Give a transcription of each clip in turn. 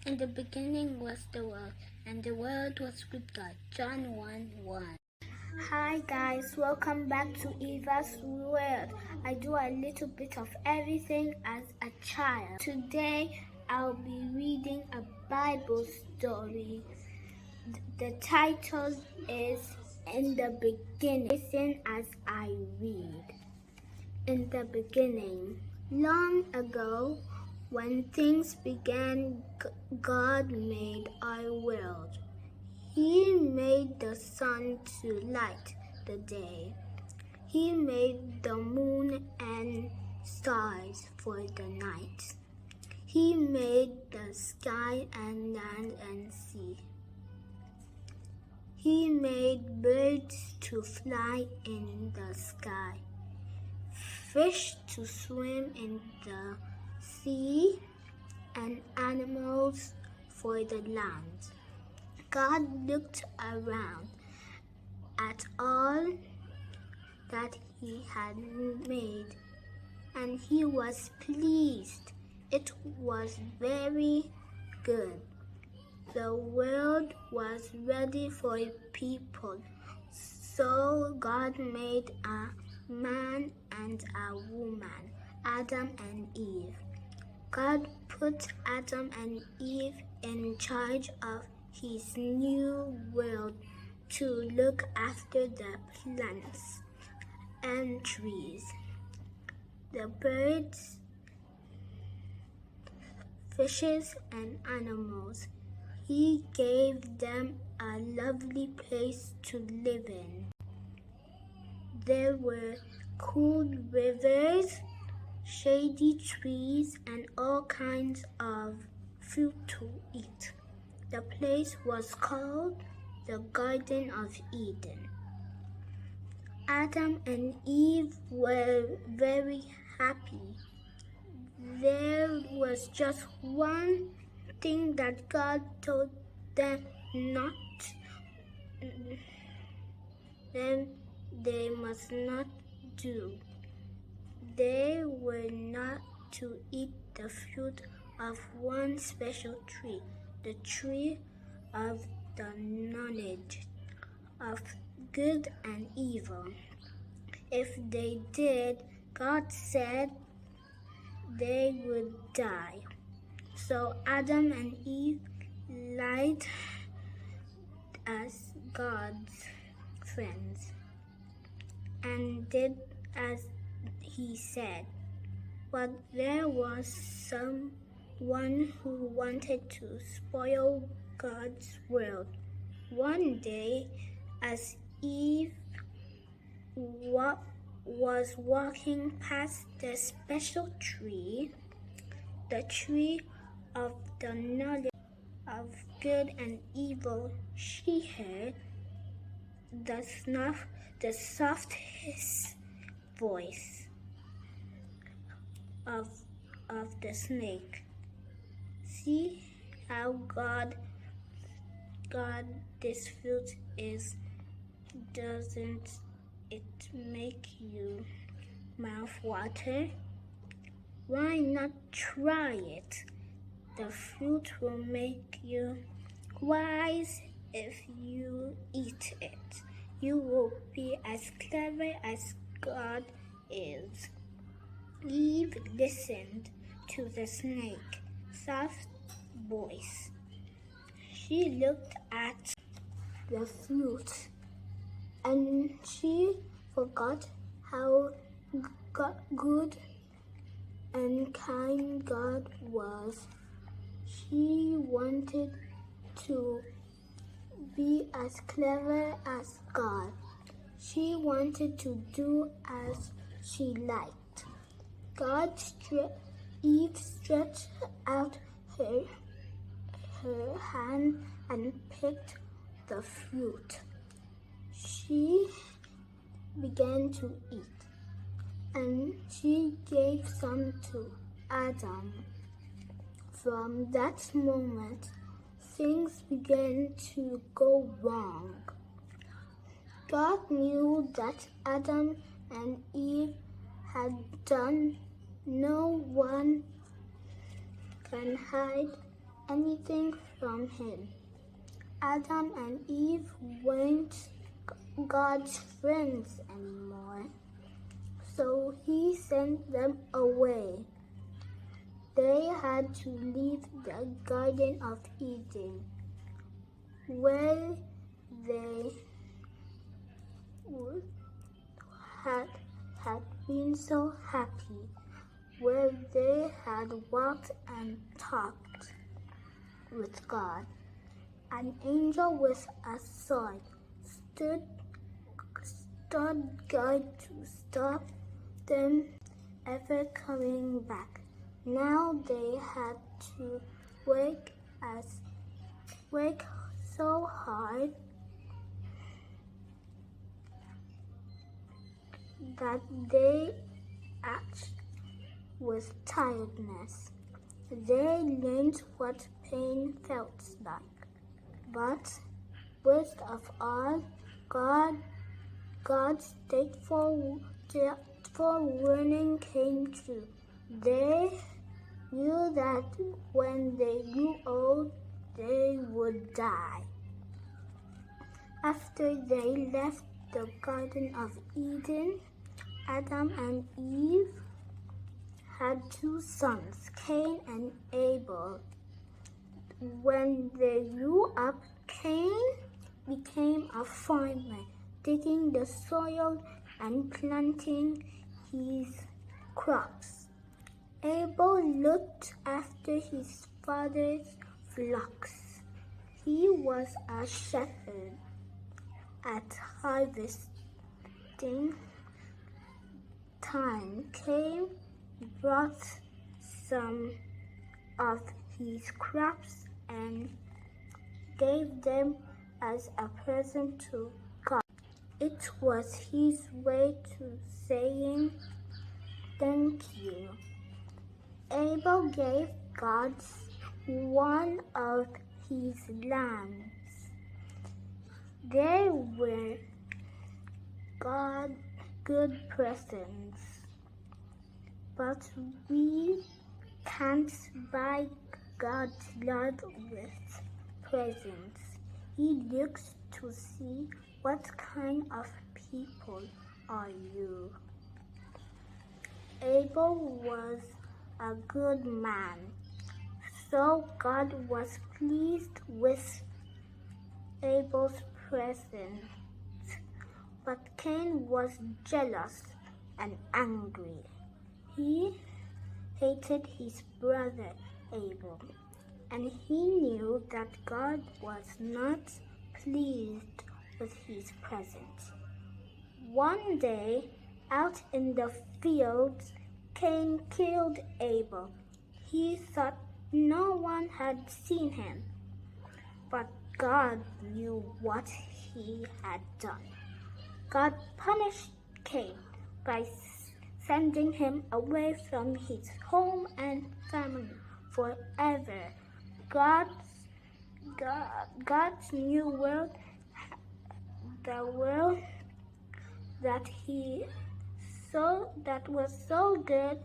In the beginning was the world, and the world was with God. John 1:1. Hi guys, welcome back to Eva's World. I do a little bit of everything as a child. Today I'll be reading a Bible story. The title is In the Beginning. Listen as I read. In the beginning, long ago, when things began, God made our world. He made the sun to light the day. He made the moon and stars for the night. He made the sky and land and sea. He made birds to fly in the sky, fish to swim in the sea, and animals for the land. God looked around at all that He had made, and He was pleased. It was very good. The world was ready for people, so God made a man and a woman, Adam and Eve. God put Adam and Eve in charge of His new world to look after the plants and trees, the birds, fishes, and animals. He gave them a lovely place to live in. There were cool rivers, shady trees, and all kinds of fruit to eat. The place was called the Garden of Eden. Adam and Eve were very happy. There was just one thing that God told them they must not do. They were not to eat the fruit of one special tree, the tree of the knowledge of good and evil. If they did, God said they would die. So Adam and Eve lied as God's friends and did as He said. But there was someone who wanted to spoil God's world. One day, as Eve was walking past the special tree, the tree of the knowledge of good and evil, she heard the softest voice of the snake. See how God this fruit is. Doesn't it make you mouth water? Why not try it? The fruit will make you wise. If you eat it, you will be as clever as God is. Eve listened to the snake's soft voice. She looked at the fruit and she forgot how good and kind God was. She wanted to be as clever as God. She wanted to do as she liked. Eve stretched out her hand and picked the fruit. She began to eat, and she gave some to Adam. From that moment, things began to go wrong. God knew that Adam and Eve had done. No one can hide anything from him. Adam and Eve weren't God's friends anymore, so he sent them away. They had to leave the Garden of Eden, where they had been so happy, where they had walked and talked with God. An angel with a sword stood guard to stop them ever coming back. Now they had to work so hard that they acted with tiredness. They learned what pain felt like. But worst of all, God's fateful warning came true. They knew that when they grew old, they would die. After they left the Garden of Eden, Adam and Eve had two sons, Cain and Abel. When they grew up, Cain became a farmer, digging the soil and planting his crops. Abel looked after his father's flocks. He was a shepherd. At harvesting time, Cain brought some of his crops and gave them as a present to God. It was his way to saying thank you. Abel gave God one of his lambs. They were good presents, but we can't buy God's love with presents. He looks to see what kind of people are you. Abel was a good man, so God was pleased with Abel's present. But Cain was jealous and angry. He hated his brother Abel, and he knew that God was not pleased with his present. One day, out in the fields, Cain killed Abel. He thought no one had seen him, but God knew what he had done. God punished Cain by sending him away from his home and family forever. God's new world, the world that was so good,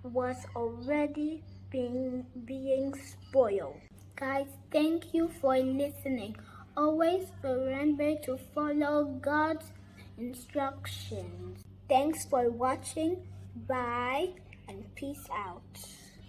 was already being spoiled. Guys, thank you for listening. Always remember to follow God's instructions. Thanks for watching. Bye and peace out.